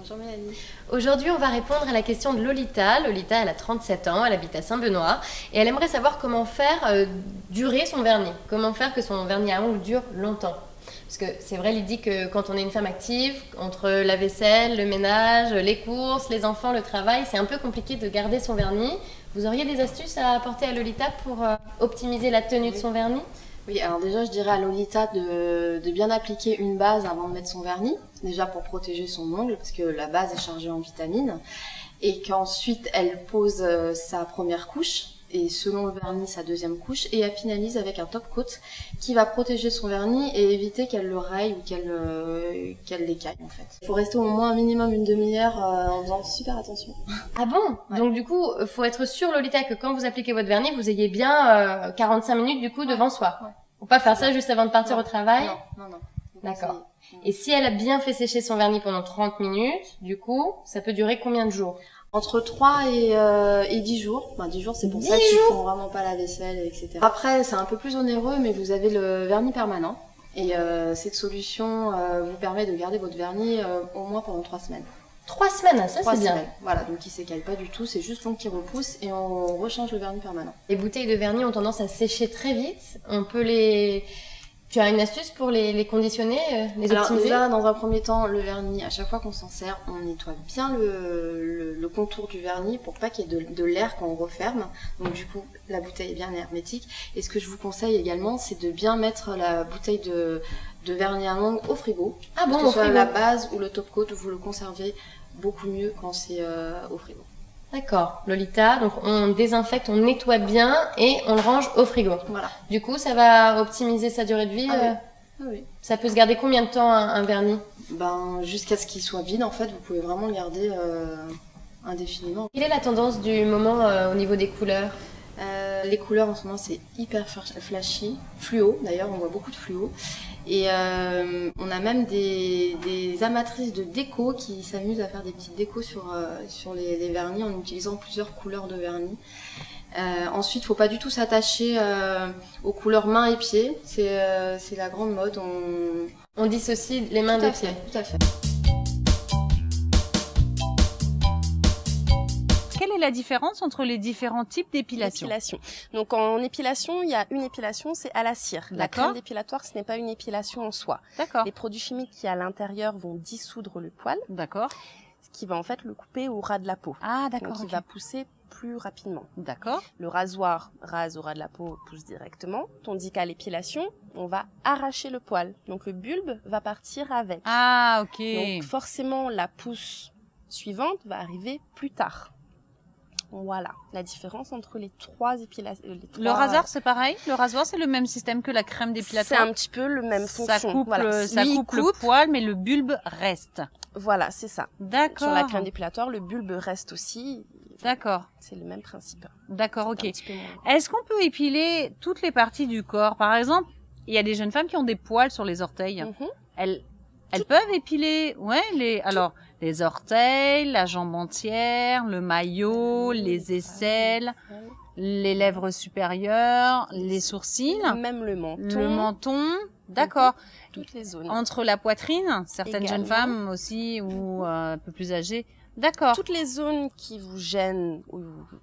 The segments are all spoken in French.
Bonjour Mélanie. Aujourd'hui, on va répondre à la question de Lolita. Lolita, elle a 37 ans, elle habite à Saint-Benoît et elle aimerait savoir comment faire durer son vernis. Comment faire que son vernis à ongles dure longtemps. Parce que c'est vrai, Lydie, que quand on est une femme active, entre la vaisselle, le ménage, les courses, les enfants, le travail, c'est un peu compliqué de garder son vernis. Vous auriez des astuces à apporter à Lolita pour optimiser la tenue de son vernis ? Oui, alors déjà, je dirais à Lolita de bien appliquer une base avant de mettre son vernis. Déjà pour protéger son ongle, parce que la base est chargée en vitamines. Et qu'ensuite, elle pose sa première couche, et selon le vernis, sa deuxième couche. Et elle finalise avec un top coat qui va protéger son vernis et éviter qu'elle le raye ou qu'elle l'écaille, en fait. Il faut rester au moins un minimum une demi-heure en faisant super attention. Ah bon ? Ouais. Donc du coup, faut être sûr, Lolita, que quand vous appliquez votre vernis, vous ayez bien 45 minutes du coup devant soi. Ouais. Faut pas faire ça juste avant de partir Non. au travail. Non. D'accord. Et si elle a bien fait sécher son vernis pendant 30 minutes, du coup, ça peut durer combien de jours ? Entre 3 et 10 jours. Enfin, 10 jours, c'est pour 10 ça qu'ils jours font vraiment pas la vaisselle, etc. Après, c'est un peu plus onéreux, mais vous avez le vernis permanent. Et cette solution vous permet de garder votre vernis au moins pendant 3 semaines. 3 semaines, ça 3 c'est bien. semaines. Voilà, donc il s'écaille pas du tout, c'est juste l'ongle qui repousse et on rechange le vernis permanent. Les bouteilles de vernis ont tendance à sécher très vite. On peut les... Tu as une astuce pour les conditionner, les Alors optimiser ? déjà, dans un premier temps, le vernis, à chaque fois qu'on s'en sert, on nettoie bien le contour du vernis pour pas qu'il y ait de l'air quand on referme. Donc du coup, la bouteille est bien hermétique. Et ce que je vous conseille également, c'est de bien mettre la bouteille de vernis à ongles au frigo. Ah bon, que au ce soit frigo. la base ou le top coat, vous le conservez beaucoup mieux quand c'est au frigo. D'accord, Lolita. Donc on désinfecte, on nettoie bien et on le range au frigo. Voilà. Du coup, ça va optimiser sa durée de vie. Oui. Ça peut se garder combien de temps un vernis ? Ben, jusqu'à ce qu'il soit vide, en fait, vous pouvez vraiment le garder indéfiniment. Quelle est la tendance du moment au niveau des couleurs ? Les couleurs en ce moment c'est hyper flashy, fluo d'ailleurs, on voit beaucoup de fluo. Et on a même des amatrices de déco qui s'amusent à faire des petites décos sur les vernis en utilisant plusieurs couleurs de vernis. Ensuite, faut pas du tout s'attacher aux couleurs mains et pieds, c'est la grande mode. On dissocie les mains des pieds. Tout à fait. Quelle est la différence entre les différents types d'épilation ? Épilation. Donc en épilation, il y a une épilation, c'est à la cire. La D'accord. crème dépilatoire, ce n'est pas une épilation en soi. D'accord. Les produits chimiques qui à l'intérieur vont dissoudre le poil, D'accord. ce qui va en fait le couper au ras de la peau. Ah, d'accord. Donc il ok. va pousser plus rapidement. D'accord. Le rasoir rase au ras de la peau, pousse directement, tandis qu'à l'épilation, on va arracher le poil. Donc le bulbe va partir avec. Ah, ok. Donc forcément, la pousse suivante va arriver plus tard. Voilà, la différence entre les trois épilations. Le rasoir, c'est pareil ? Le rasoir, c'est le même système que la crème C'est dépilatoire ? un petit peu le même Ça fonction. coupe, Voilà. ça Lui, coupe il le poil, mais le bulbe reste. Voilà, c'est ça. D'accord. Sur la crème dépilatoire, le bulbe reste aussi. D'accord. C'est le même principe. D'accord, ok. Un petit peu moins. Est-ce qu'on peut épiler toutes les parties du corps ? Par exemple, il y a des jeunes femmes qui ont des poils sur les orteils. Mhm. Elles peuvent épiler, alors, les orteils, la jambe entière, le maillot, les aisselles, les lèvres supérieures, les sourcils, Même le menton. le menton. D'accord. Toutes les zones. Entre la poitrine, certaines jeunes Également. femmes aussi, ou un peu plus âgées. D'accord. Toutes les zones qui vous gênent, où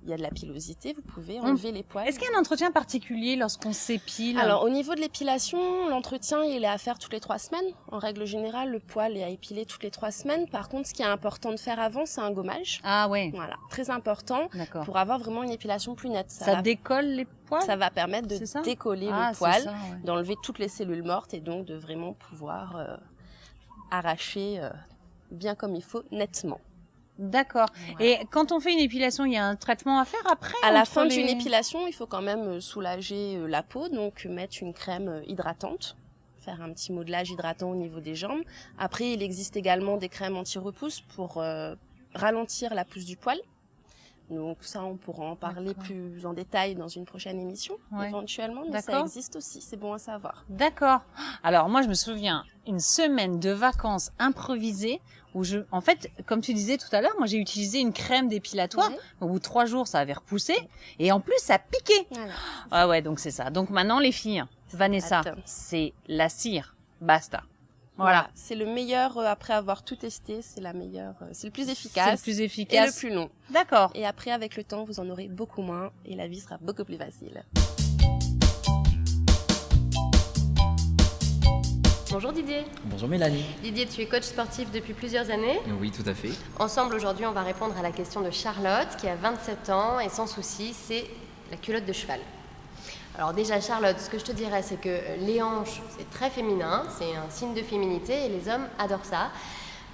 il y a de la pilosité, vous pouvez enlever les poils. Est-ce qu'il y a un entretien particulier lorsqu'on s'épile ? Alors, au niveau de l'épilation, l'entretien, il est à faire toutes les 3 semaines. En règle générale, le poil est à épiler toutes les 3 semaines. Par contre, ce qui est important de faire avant, c'est un gommage. Ah ouais, Voilà, très important d'accord. pour avoir vraiment une épilation plus nette. Ça décolle les poils ? Ça va permettre C'est ça de décoller Ah, le c'est poil, ça, ouais. d'enlever toutes les cellules mortes et donc de vraiment pouvoir arracher bien comme il faut, nettement. D'accord. Voilà. Et quand on fait une épilation, il y a un traitement à faire après ? À la entre fin les- d'une épilation, il faut quand même soulager la peau, donc mettre une crème hydratante, faire un petit modelage hydratant au niveau des jambes. Après, il existe également des crèmes anti-repousse pour ralentir la pousse du poil. Donc ça, on pourra en parler D'accord. plus en détail dans une prochaine émission, Ouais. éventuellement, mais ça D'accord. existe aussi, c'est bon à savoir. D'accord. Alors moi, je me souviens, une semaine de vacances improvisées où en fait, comme tu disais tout à l'heure, moi j'ai utilisé une crème dépilatoire. Ouais. Au bout de 3 jours, ça avait repoussé et en plus, ça piquait. Voilà. Ah ouais, donc c'est ça. Donc maintenant, les filles, Vanessa, Attends. c'est la cire, basta. Voilà. C'est le meilleur, après avoir tout testé, c'est la meilleure, c'est le plus C'est efficace. le plus Et efficace. le plus long. D'accord. Et après, avec le temps, vous en aurez beaucoup moins et la vie sera beaucoup plus facile. Bonjour Didier. Bonjour Mélanie. Didier, tu es coach sportif depuis plusieurs années. Oui, tout à fait. Ensemble, aujourd'hui, on va répondre à la question de Charlotte, qui a 27 ans et sans souci, c'est la culotte de cheval. Alors déjà, Charlotte, ce que je te dirais, c'est que les hanches, c'est très féminin, c'est un signe de féminité et les hommes adorent ça.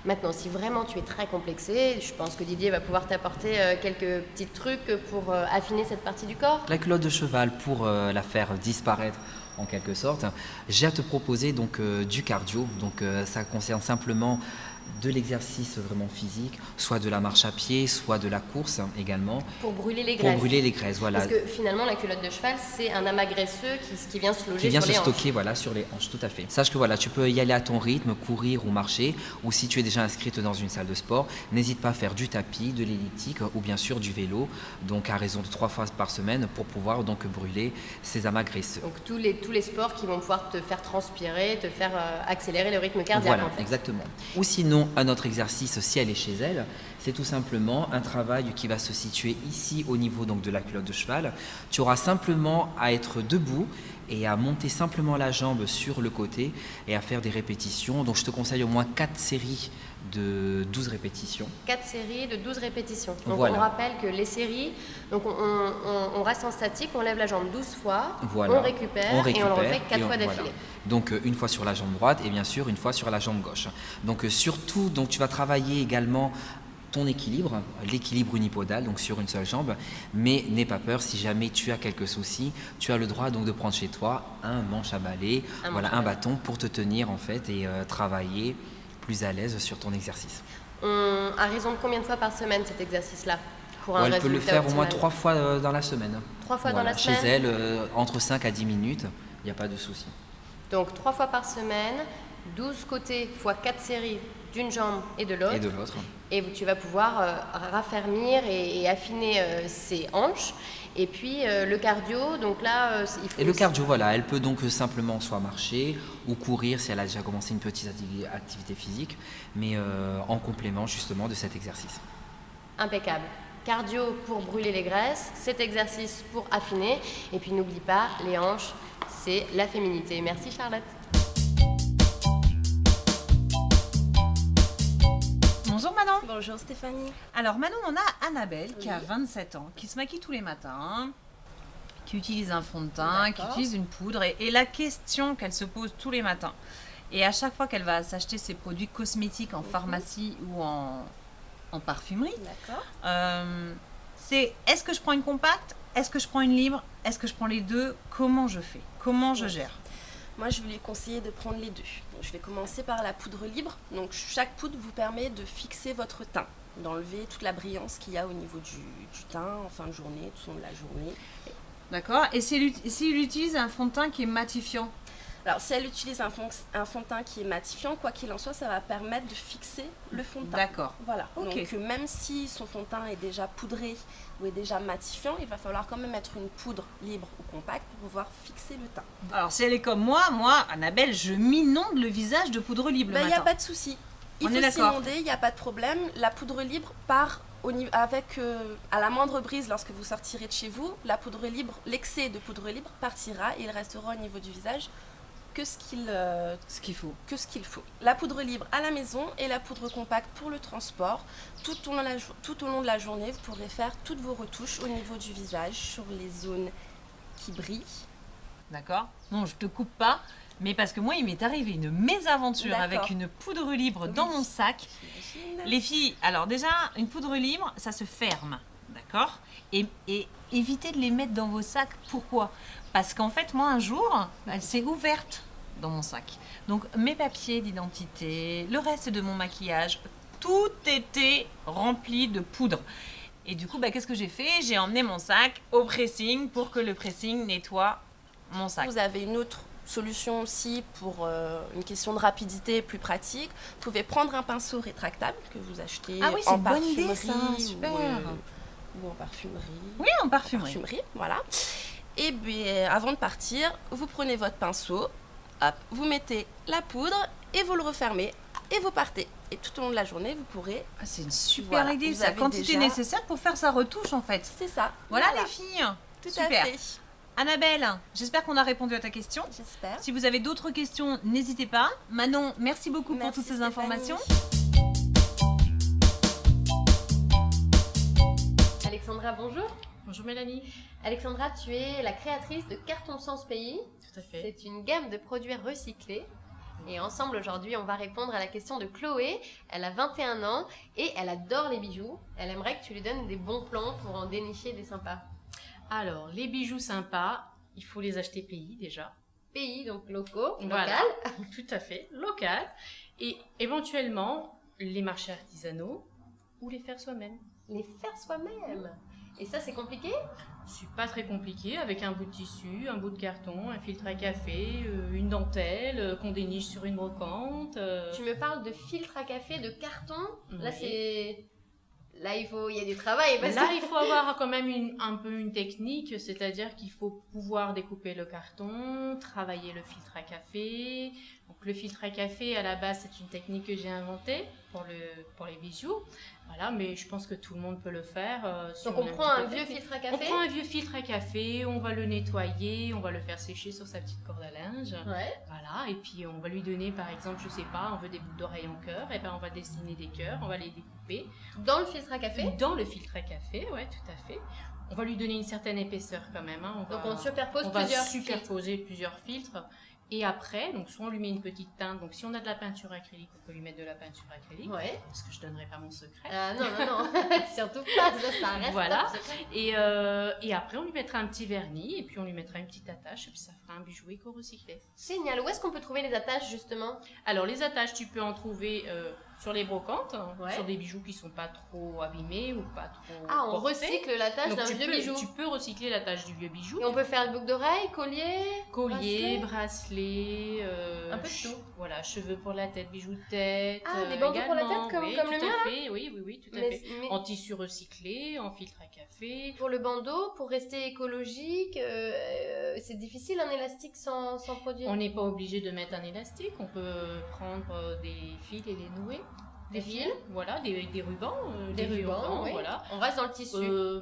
Maintenant, si vraiment tu es très complexé, je pense que Didier va pouvoir t'apporter quelques petits trucs pour affiner cette partie du corps. La culotte de cheval, pour la faire disparaître en quelque sorte, j'ai à te proposer donc du cardio. Donc ça concerne simplement de l'exercice vraiment physique, soit de la marche à pied, soit de la course également. Pour brûler les Pour graisses. brûler les graisses, voilà. Parce que finalement, la culotte de cheval, c'est un amas graisseux qui vient se loger Qui vient sur se les hanches. stocker voilà, sur les hanches, tout à fait. Sache que voilà, tu peux y aller à ton rythme, courir ou marcher, ou si tu es déjà inscrite dans une salle de sport, n'hésite pas à faire du tapis, de l'elliptique ou bien sûr du vélo, donc à raison de 3 fois par semaine pour pouvoir donc brûler ces amas graisseux. Donc tous les sports qui vont pouvoir te faire transpirer, te faire accélérer le rythme cardiaque. Voilà, en fait. exactement. Ou sinon, un autre exercice, si elle est chez elle, c'est tout simplement un travail qui va se situer ici au niveau donc de la culotte de cheval. Tu auras simplement à être debout et à monter simplement la jambe sur le côté et à faire des répétitions. Donc je te conseille au moins 4 séries de 12 répétitions. 4 séries de 12 répétitions. Donc Voilà. on rappelle que les séries, donc on reste en statique, on lève la jambe 12 fois, Voilà. on récupère et on le refait 4 fois d'affilée. Voilà. Donc une fois sur la jambe droite et bien sûr une fois sur la jambe gauche. Donc surtout, donc, tu vas travailler également ton équilibre, l'équilibre unipodal, donc sur une seule jambe, mais n'aie pas peur, si jamais tu as quelques soucis, tu as le droit donc de prendre chez toi un manche à balai, un bâton pour te tenir en fait et travailler plus à l'aise sur ton exercice. À raison de combien de fois par semaine cet exercice-là pour un Elle peut le résultat faire au moins optimal 3 fois dans la semaine. 3 fois Voilà, dans la semaine. chez elle, entre 5 à 10 minutes, il n'y a pas de souci. Donc 3 fois par semaine, 12 côtés fois 4 séries d'une jambe et de l'autre. Et de l'autre. Et tu vas pouvoir raffermir et affiner ses hanches. Et puis le cardio, donc là, il faut... Et le cardio, voilà, elle peut donc simplement soit marcher ou courir si elle a déjà commencé une petite activité physique, mais en complément justement de cet exercice. Impeccable. Cardio pour brûler les graisses, cet exercice pour affiner. Et puis n'oublie pas, les hanches, c'est la féminité. Merci Charlotte. Bonjour Manon. Bonjour Stéphanie. Alors Manon, on a Annabelle qui a 27 ans, qui se maquille tous les matins, qui utilise un fond de teint, qui D'accord. utilise une poudre. Et la question qu'elle se pose tous les matins, et à chaque fois qu'elle va s'acheter ses produits cosmétiques en pharmacie ou en parfumerie, D'accord. c'est est-ce que je prends une compacte? Est-ce que je prends une libre? Est-ce que je prends les deux? Comment je fais? Comment je gère? Moi, je vais lui conseiller de prendre les deux. Donc, je vais commencer par la poudre libre. Donc, chaque poudre vous permet de fixer votre teint, d'enlever toute la brillance qu'il y a au niveau du teint en fin de journée, tout au long de la journée. D'accord. Et s'il utilise un fond de teint qui est matifiant? Alors, si elle utilise un fond de teint qui est matifiant, quoi qu'il en soit, ça va permettre de fixer le fond de teint. D'accord. Voilà. Ok. Donc, même si son fond de teint est déjà poudré ou est déjà matifiant, il va falloir quand même mettre une poudre libre ou compacte pour pouvoir fixer le teint. Alors si elle est comme moi, Annabelle, je m'inonde le visage de poudre libre le Il n'y matin. a pas de souci. Il On est faut d'accord. s'inonder, il n'y a pas de problème. La poudre libre part avec, à la moindre brise lorsque vous sortirez de chez vous. La poudre libre, l'excès de poudre libre partira et il restera au niveau du visage que ce qu'il faut. La poudre libre à la maison et la poudre compacte pour le transport. Tout au long de la journée, vous pourrez faire toutes vos retouches au niveau du visage, sur les zones qui brillent. D'accord. Non, je te coupe pas, mais parce que moi, il m'est arrivé une mésaventure D'accord. avec une poudre libre dans Oui. mon sac. J'imagine. Les filles, alors déjà, une poudre libre, ça se ferme, d'accord? Et évitez de les mettre dans vos sacs. Pourquoi? Parce qu'en fait, moi, un jour, elle s'est ouverte dans mon sac. Donc, mes papiers d'identité, le reste de mon maquillage, tout était rempli de poudre. Et du coup, qu'est-ce que j'ai fait? J'ai emmené mon sac au pressing pour que le pressing nettoie mon sac. Vous avez une autre solution aussi pour une question de rapidité plus pratique. Vous pouvez prendre un pinceau rétractable que vous achetez Ah oui, c'est en une bonne parfumerie idée, ça. Super. ou en parfumerie. Oui, en parfumerie. Voilà. Et bien, avant de partir, vous prenez votre pinceau, hop, vous mettez la poudre et vous le refermez et vous partez. Et tout au long de la journée, vous pourrez... Ah, c'est une super Voilà, idée, vous ça. avez Quantité déjà- nécessaire pour faire sa retouche, en fait. C'est ça. Voilà les filles. Tout Super. à fait. Annabelle, j'espère qu'on a répondu à ta question. J'espère. Si vous avez d'autres questions, n'hésitez pas. Manon, merci beaucoup pour Merci, toutes ces Stéphanie. informations. Alexandra, bonjour. Bonjour Mélanie. Alexandra, tu es la créatrice de Carton Sans Pays. Tout à fait. C'est une gamme de produits recyclés. Et ensemble, aujourd'hui, on va répondre à la question de Chloé. Elle a 21 ans et elle adore les bijoux. Elle aimerait que tu lui donnes des bons plans pour en dénicher des sympas. Alors, les bijoux sympas, il faut les acheter pays déjà. Pays, donc locaux, Voilà. local. Tout à fait, local. Et éventuellement, les marchés artisanaux ou les faire soi-même. Les faire soi-même. Et ça, c'est compliqué? C'est pas très compliqué, avec un bout de tissu, un bout de carton, un filtre à café, une dentelle qu'on déniche sur une brocante. Tu me parles de filtre à café, de carton. Là, Oui. c'est... Là, il y a du travail. Parce Là, que... il faut avoir quand même un peu une technique, c'est-à-dire qu'il faut pouvoir découper le carton, travailler le filtre à café. Donc, le filtre à café, à la base, c'est une technique que j'ai inventée pour les bijoux. Voilà, mais je pense que tout le monde peut le faire. Si Donc, est on prend petit un peu vieux technique. filtre à On café. prend un vieux filtre à café, on va le nettoyer, on va le faire sécher sur sa petite corde à linge. Ouais. Voilà, et puis on va lui donner, par exemple, je sais pas, on veut des boucles d'oreilles en cœur, et ben on va dessiner des cœurs, on va les découper. Dans le filtre à café. Dans le filtre à café, ouais, tout à fait. On va lui donner une certaine épaisseur quand même. Hein. Donc, on superpose on va plusieurs superposer plusieurs filtres. Et après, donc soit on lui met une petite teinte. Donc si on a de la peinture acrylique, on peut lui mettre de la peinture acrylique. Ouais. Parce que je donnerai pas mon secret. Ah non, non, non. Surtout pas, ça reste Voilà. top secret. Et après, on lui mettra un petit vernis et puis on lui mettra une petite attache et puis ça fera un bijou éco-recyclé. Génial. Où est-ce qu'on peut trouver les attaches, justement? Alors les attaches, tu peux en trouver sur les brocantes, Ouais. sur des bijoux qui sont pas trop abîmés ou pas trop Ah, on portés. recycle l'attache Donc d'un tu vieux peux, bijou. tu peux recycler la tâche du vieux bijou. Et on peut faire une boucle d'oreille, collier, Collier, bracelet, Un peu de tout. Voilà, cheveux pour la tête, bijoux de tête. Ah, des bandeaux pour la également. tête, comme- Oui, comme tout le à mien, là fait. Oui, tout à Mais- fait. mais- En tissu recyclé, en filtre à café. pour le bandeau, pour rester écologique, c'est difficile un élastique sans produit. On n'est pas obligé de mettre un élastique, on peut prendre des fils et les nouer. Des fils, Voilà, des rubans. des vieux rubans, oui. voilà. On reste dans le tissu.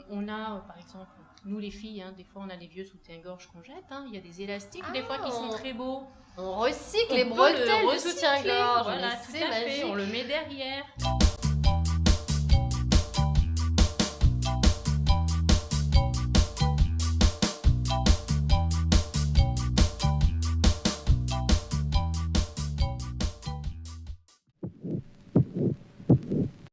On a, par exemple, nous les filles, hein, des fois on a les vieux soutiens-gorge qu'on jette. Hein. Il y a des élastiques, des fois qui sont très beaux. On recycle On les peut le bretelles de recycler, soutien-gorge. Voilà, Mais tout c'est à fait. magique. On le met derrière.